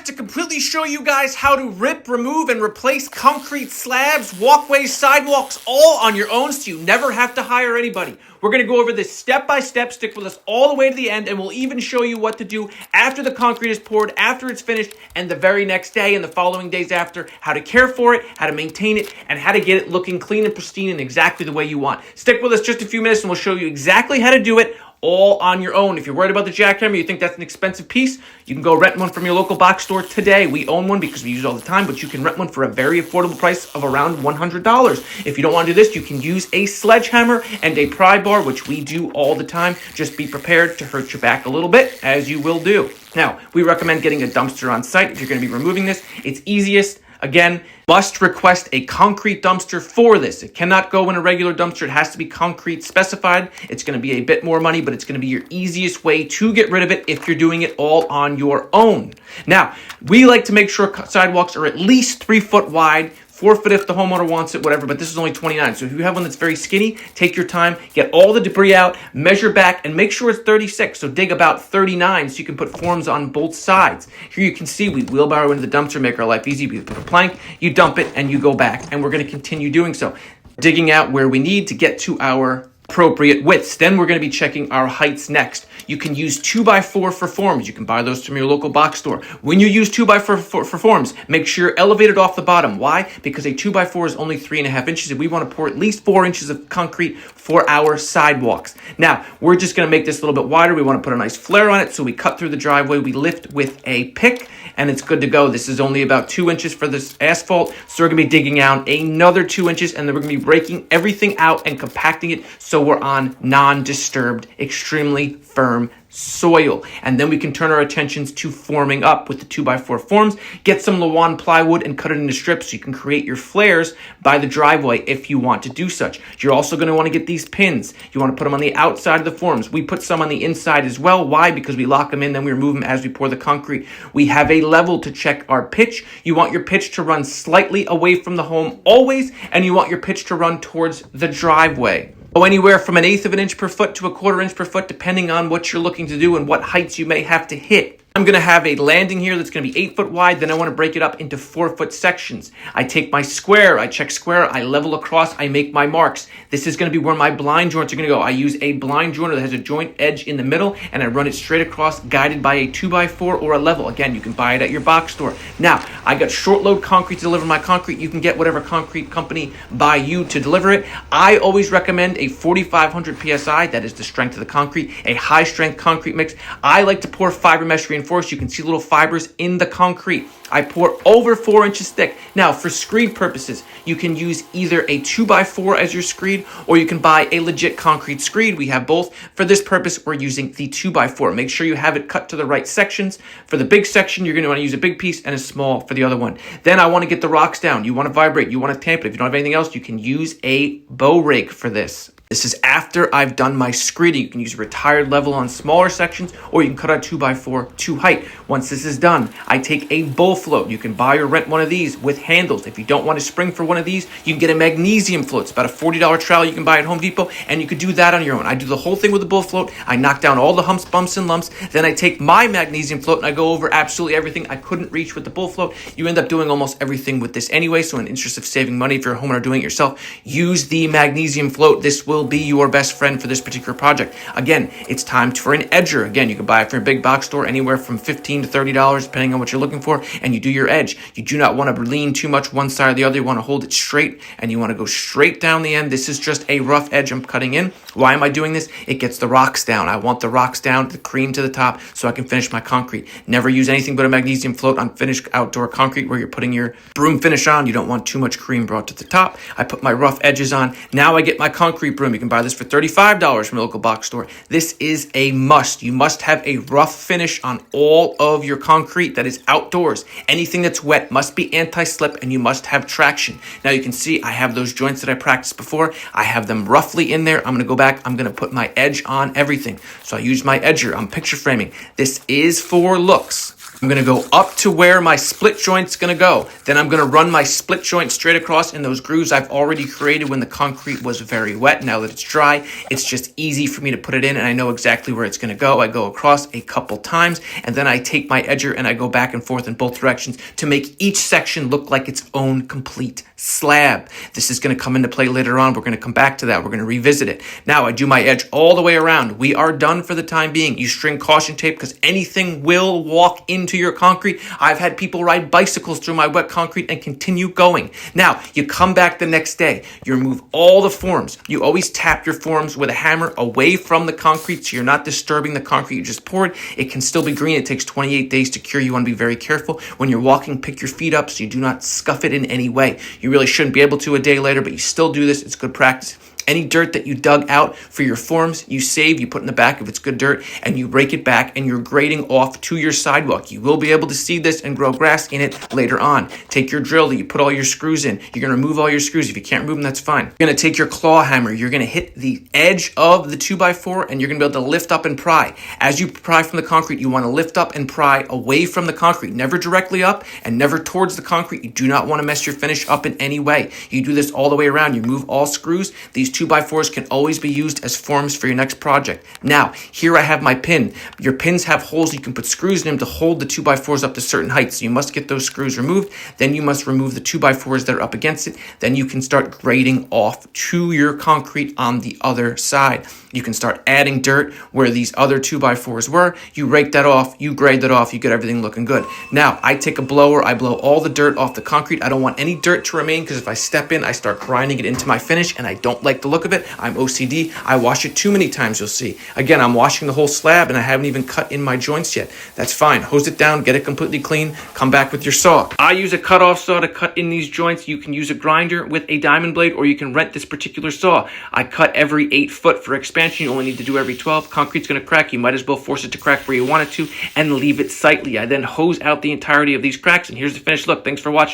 to completely show you guys how to rip, remove, and replace concrete slabs, walkways, sidewalks, all on your own so you never have to hire anybody. We're going to go over this step by step, stick with us all the way to the end, and we'll even show you what to do after the concrete is poured, after it's finished, and the very next day and the following days after, how to care for it, how to maintain it, and how to get it looking clean and pristine in exactly the way you want. Stick with us just a few minutes and we'll show you exactly how to do it all on your own. If you're worried about the jackhammer, you think that's an expensive piece, you can go rent one from your local box store today. We own one because we use it all the time, but you can rent one for a very affordable price of around $100. If you don't want to do this, you can use a sledgehammer and a pry bar, which we do all the time. Just be prepared to hurt your back a little bit, as you will do. Now, we recommend getting a dumpster on site if you're going to be removing this. It's easiest. Again, must request a concrete dumpster for this. It cannot go in a regular dumpster. It has to be concrete specified. It's going to be a bit more money, but it's going to be your easiest way to get rid of it if you're doing it all on your own. Now, we like to make sure sidewalks are at least 3 foot wide. 4 foot if the homeowner wants it, whatever, but this is only 29. So if you have one that's very skinny, take your time, get all the debris out, measure back, and make sure it's 36. So dig about 39 so you can put forms on both sides. Here you can see we wheelbarrow into the dumpster, make our life easy. We put a plank, you dump it, and you go back. And we're going to continue doing so. Digging out where we need to get to our appropriate widths. Then we're going to be checking our heights next. You can use 2x4 for forms. You can buy those from your local box store. When you use 2x4 for forms, make sure you're elevated off the bottom. Why? Because a 2x4 is only 3.5 inches, and we want to pour at least 4 inches of concrete for our sidewalks. Now, we're just going to make this a little bit wider. We want to put a nice flare on it, so we cut through the driveway. We lift with a pick, and it's good to go. This is only about 2 inches for this asphalt, so we're going to be digging out another 2 inches, and then we're going to be breaking everything out and compacting it so we're on non-disturbed, extremely firm soil. And then we can turn our attentions to forming up with the 2x4 forms. Get some Lawan plywood and cut it into strips so you can create your flares by the driveway if you want to do such. You're also going to want to get these pins. You want to put them on the outside of the forms. We put some on the inside as well. Why? Because we lock them in, then we remove them as we pour the concrete. We have a level to check our pitch. You want your pitch to run slightly away from the home always, and you want your pitch to run towards the driveway. Go anywhere from 1/8 of an inch per foot to 1/4 inch per foot, depending on what you're looking to do and what heights you may have to hit. I'm going to have a landing here that's going to be 8 foot wide. Then I want to break it up into 4 foot sections. I take my square, I check square, I level across, I make my marks. This is going to be where my blind joints are going to go. I use a blind joiner that has a joint edge in the middle, and I run it straight across, guided by a 2x4 or a level. Again, you can buy it at your box store. Now, I got short load concrete to deliver my concrete. You can get whatever concrete company buy you to deliver it. I always recommend a 4,500 PSI. That is the strength of the concrete, a high strength concrete mix. I like to pour fiber mesh reinforced. You can see little fibers in the concrete. I pour over 4 inches thick. Now, for screed purposes, you can use either a 2x4 as your screed, or you can buy a legit concrete screed. We have both. For this purpose, we're using the 2x4. Make sure you have it cut to the right sections. For the big section, you're going to want to use a big piece and a small for the other one. Then I want to get the rocks down. You want to vibrate. You want to tamp it. If you don't have anything else, you can use a bow rake for this. This is after I've done my screeding. You can use a retired level on smaller sections, or you can cut out 2x4 to height. Once this is done, I take a bull float. You can buy or rent one of these with handles. If you don't want a spring for one of these, you can get a magnesium float. It's about a $40 trowel you can buy at Home Depot, and you could do that on your own. I do the whole thing with the bull float. I knock down all the humps, bumps, and lumps. Then I take my magnesium float and I go over absolutely everything I couldn't reach with the bull float. You end up doing almost everything with this anyway, so in the interest of saving money, if you're a homeowner doing it yourself, use the magnesium float. This will be your best friend for this particular project. Again, it's time for an edger. Again, you can buy it from a big box store, anywhere from $15 to $30, depending on what you're looking for, and you do your edge. You do not want to lean too much one side or the other. You want to hold it straight, and you want to go straight down the end. This is just a rough edge I'm cutting in. Why am I doing this? It gets the rocks down. I want the rocks down, the cream to the top, so I can finish my concrete. Never use anything but a magnesium float on finished outdoor concrete where you're putting your broom finish on. You don't want too much cream brought to the top. I put my rough edges on. Now I get my concrete broom. You can buy this for $35 from a local box store. This is a must. You must have a rough finish on all of your concrete that is outdoors. Anything that's wet must be anti-slip, and you must have traction. Now you can see I have those joints that I practiced before. I have them roughly in there. I'm going to go back. I'm going to put my edge on everything. So I use my edger. I'm picture framing. This is for looks. I'm going to go up to where my split joint's going to go. Then I'm going to run my split joint straight across in those grooves I've already created when the concrete was very wet. Now that it's dry, it's just easy for me to put it in, and I know exactly where it's going to go. I go across a couple times, and then I take my edger and I go back and forth in both directions to make each section look like its own complete slab. This is going to come into play later on. We're going to come back to that. We're going to revisit it. Now I do my edge all the way around. We are done for the time being. You string caution tape because anything will walk into your concrete. I've had people ride bicycles through my wet concrete and continue going. Now, you come back the next day. You remove all the forms. You always tap your forms with a hammer away from the concrete so you're not disturbing the concrete you just poured. It can still be green. It takes 28 days to cure. You want to be very careful. When you're walking, pick your feet up so you do not scuff it in any way. You really shouldn't be able to a day later, but you still do this. It's good practice. Any dirt that you dug out for your forms, you save, you put in the back if it's good dirt, and you rake it back and you're grading off to your sidewalk. You will be able to see this and grow grass in it later on. Take your drill that you put all your screws in. You're going to remove all your screws. If you can't remove them, that's fine. You're going to take your claw hammer. You're going to hit the edge of the 2x4 and you're going to be able to lift up and pry. As you pry from the concrete, you want to lift up and pry away from the concrete. Never directly up and never towards the concrete. You do not want to mess your finish up in any way. You do this all the way around. You move all screws. These 2x4s can always be used as forms for your next project. Now, here I have my pin. Your pins have holes. You can put screws in them to hold the 2x4s up to certain heights. So you must get those screws removed. Then you must remove the 2x4s that are up against it. Then you can start grading off to your concrete on the other side. You can start adding dirt where these other 2x4s were. You rake that off. You grade that off. You get everything looking good. Now, I take a blower. I blow all the dirt off the concrete. I don't want any dirt to remain because if I step in, I start grinding it into my finish and I don't like the look of it. I'm OCD. I wash it too many times, you'll see. Again, I'm washing the whole slab and I haven't even cut in my joints yet. That's fine. Hose it down, get it completely clean, come back with your saw. I use a cut-off saw to cut in these joints. You can use a grinder with a diamond blade or you can rent this particular saw. I cut every 8 foot for expansion. You only need to do every 12. Concrete's going to crack. You might as well force it to crack where you want it to and leave it sightly. I then hose out the entirety of these cracks and here's the finished look. Thanks for watching.